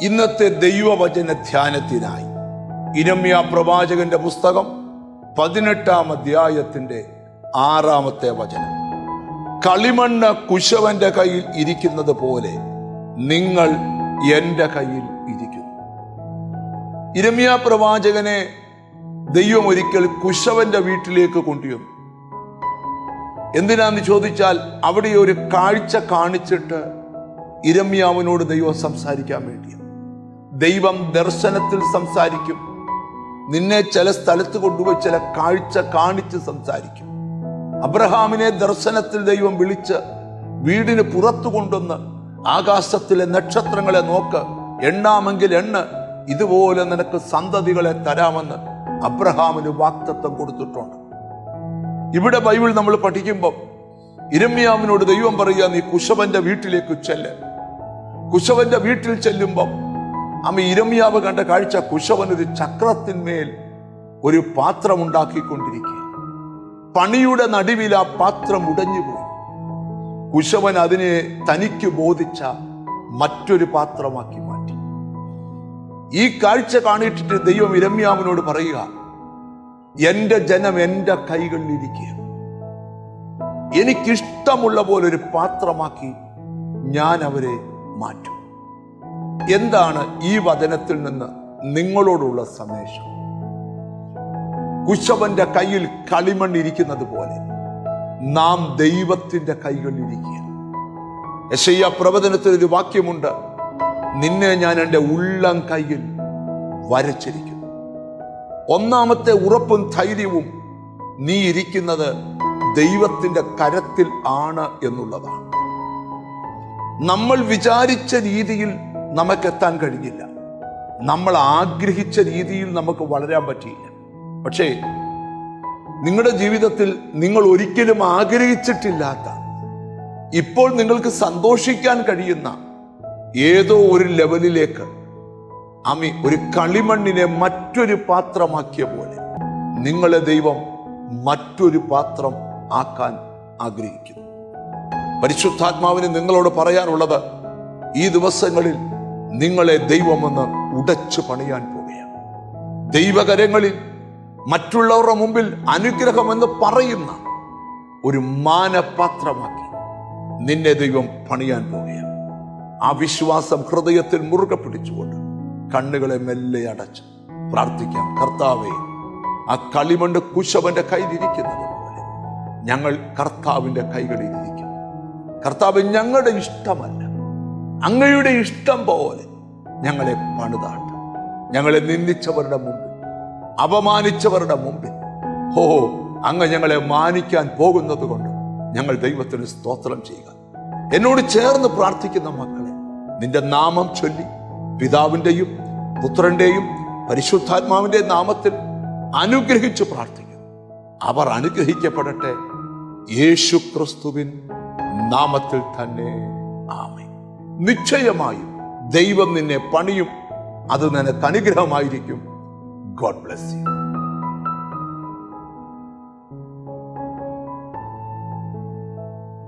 ഇന്നത്തെ ദൈവവചന ധ്യാനത്തിനായി യിരെമ്യാ പ്രവാചകന്റെ പുസ്തകം 18-ാം അധ്യായത്തിന്റെ 6-ാമത്തെ വചനം. കളിമണ്ണ് കുശവന്റെ കയ്യിൽ ഇരിക്കുന്നത് പോലെ നിങ്ങൾ എന്റെ കയ്യിൽ ഇരിക്കുന്നു. യിരെമ്യാ പ്രവാചകനെ ദൈവം ഒരിക്കൽ കുശവന്റെ വീട്ടിലേക്ക് കൊണ്ടുവന്നു. എന്തിനാന്ന് ചോദിച്ചാൽ അവിടെ ഒരു കാഴ്ച കാണിച്ചിട്ട് യിരെമ്യാവിനോട് ദൈവം സംസാരിക്കാൻ വേണ്ടിയാണ്. ദൈവം ദർശനത്തിൽ സംസാരിക്കും. നിന്നെ ചില സ്ഥലത്ത് കൊണ്ടുപോയി ചില കാഴ്ച കാണിച്ച് സംസാരിക്കും. അബ്രഹാമിനെ ദർശനത്തിൽ ദൈവം വിളിച്ച് വീടിന് പുറത്തു കൊണ്ടുവന്ന് ആകാശത്തിലെ നക്ഷത്രങ്ങളെ നോക്ക്, എണ്ണാമെങ്കിൽ എണ്ണ്, ഇതുപോലെ നിനക്ക് സന്തതികളെ തരാമെന്ന് അബ്രഹാമിന് വാഗ്ദത്തം കൊടുത്തിട്ടുണ്ട്. ഇവിടെ ബൈബിൾ നമ്മൾ പഠിക്കുമ്പോൾ യിരെമ്യാവിനോട് ദൈവം പറയുക, നീ കുശവന്റെ വീട്ടിലേക്ക് ചെല്ല്. കുശവന്റെ വീട്ടിൽ ചെല്ലുമ്പം യിരെമ്യാവ് കണ്ട കാഴ്ച, കുശവൻ ഒരു ചക്രത്തിന്മേൽ ഒരു പാത്രം ഉണ്ടാക്കിക്കൊണ്ടിരിക്കുക. പണിയുടെ നടുവിൽ ആ പാത്രം ഉടഞ്ഞുപോയി. കുശവൻ അതിനെ തനിക്ക് ബോധിച്ച മറ്റൊരു പാത്രമാക്കി മാറ്റി. ഈ കാഴ്ച കാണിച്ചിട്ട് ദൈവം യിരെമ്യാവിനോട് പറയുക, എന്റെ ജനം എന്റെ കൈകളിലിരിക്കുക, എനിക്കിഷ്ടമുള്ള പോലെ ഒരു പാത്രമാക്കി ഞാൻ അവരെ മാറ്റും. എന്താണ് ഈ വചനത്തിൽ നിന്ന് നിങ്ങളോടുള്ള സന്ദേശം? കുശവന്റെ കയ്യിൽ കളിമണ്ണിരിക്കുന്നത് പോലെ നാം ദൈവത്തിന്റെ കൈകളിലിരിക്കുക. യെശയ്യാ പ്രവചനത്തിൽ ഒരു വാക്യമുണ്ട്, നിന്നെ ഞാൻ എൻ്റെ ഉള്ളം കയ്യിൽ വരച്ചിരിക്കുന്നു. ഒന്നാമത്തെ ഉറപ്പും ധൈര്യവും നീ ഇരിക്കുന്നത് ദൈവത്തിന്റെ കരത്തിൽ ആണ് എന്നുള്ളതാണ്. നമ്മൾ വിചാരിച്ച രീതിയിൽ നമുക്കെത്താൻ കഴിയില്ല. നമ്മൾ ആഗ്രഹിച്ച രീതിയിൽ നമുക്ക് വളരാൻ പറ്റിയില്ല. പക്ഷേ നിങ്ങളുടെ ജീവിതത്തിൽ നിങ്ങൾ ഒരിക്കലും ആഗ്രഹിച്ചിട്ടില്ലാത്ത, ഇപ്പോൾ നിങ്ങൾക്ക് സന്തോഷിക്കാൻ കഴിയുന്ന ഏതോ ഒരു ലെവലിലേക്ക് ഒരു കളിമണ്ണിനെ മറ്റൊരു പാത്രമാക്കിയ പോലെ നിങ്ങളെ ദൈവം മറ്റൊരു പാത്രം ആക്കാൻ ആഗ്രഹിക്കുന്നു. പരിശുദ്ധാത്മാവിന് നിങ്ങളോട് പറയാനുള്ളത്, ഈ ദിവസങ്ങളിൽ നിങ്ങളെ ദൈവമെന്ന് ഉടച്ചു പണിയാൻ പോവുകയാണ്. ദൈവകരങ്ങളിൽ മറ്റുള്ളവരുടെ മുമ്പിൽ അനുഗ്രഹമെന്ന് പറയുന്ന ഒരു മാനപാത്രമാക്കി നിന്നെ ദൈവം പണിയാൻ പോവുകയാണ്. ആ വിശ്വാസം ഹൃദയത്തിൽ മുറുകെ പിടിച്ചുകൊണ്ട് കണ്ണുകളെ മെല്ലെ അടച്ച് പ്രാർത്ഥിക്കാം. കർത്താവേ, ആ കളിമണ്ണ് കുശവന്റെ കയ്യിലിരിക്കുന്നത് പോലെ ഞങ്ങൾ കർത്താവിന്റെ കൈകളിലിരിക്കും. കർത്താവ്, ഞങ്ങളുടെ ഇഷ്ടമല്ല, അങ്ങയുടെ ഇഷ്ടം പോലെ ഞങ്ങളെ പണിതാട്ട്. ഞങ്ങളെ നിന്ദിച്ചവരുടെ മുമ്പിൽ, അപമാനിച്ചവരുടെ മുമ്പിൽ അങ്ങ് ഞങ്ങളെ മാനിക്കാൻ പോകുന്നത് കൊണ്ട് ഞങ്ങൾ ദൈവത്തിന് സ്തോത്രം ചെയ്യുക. എന്നോട് ചേർന്ന് പ്രാർത്ഥിക്കുന്ന മക്കളെ, നിന്റെ നാമം ചൊല്ലി പിതാവിൻ്റെയും പുത്രന്റെയും പരിശുദ്ധാത്മാവിന്റെ നാമത്തിൽ അനുഗ്രഹിച്ചു പ്രാർത്ഥിക്കുന്നു. അവർ അനുഗ്രഹിക്കപ്പെടട്ടെ, യേശു ക്രിസ്തുവിൻ നാമത്തിൽ തന്നെ. ആമേൻ. നിശ്ചയമായും ദൈവം നിന്നെ പണിയും. അത് നിനക്ക് അനുഗ്രഹമായിരിക്കും. God bless you.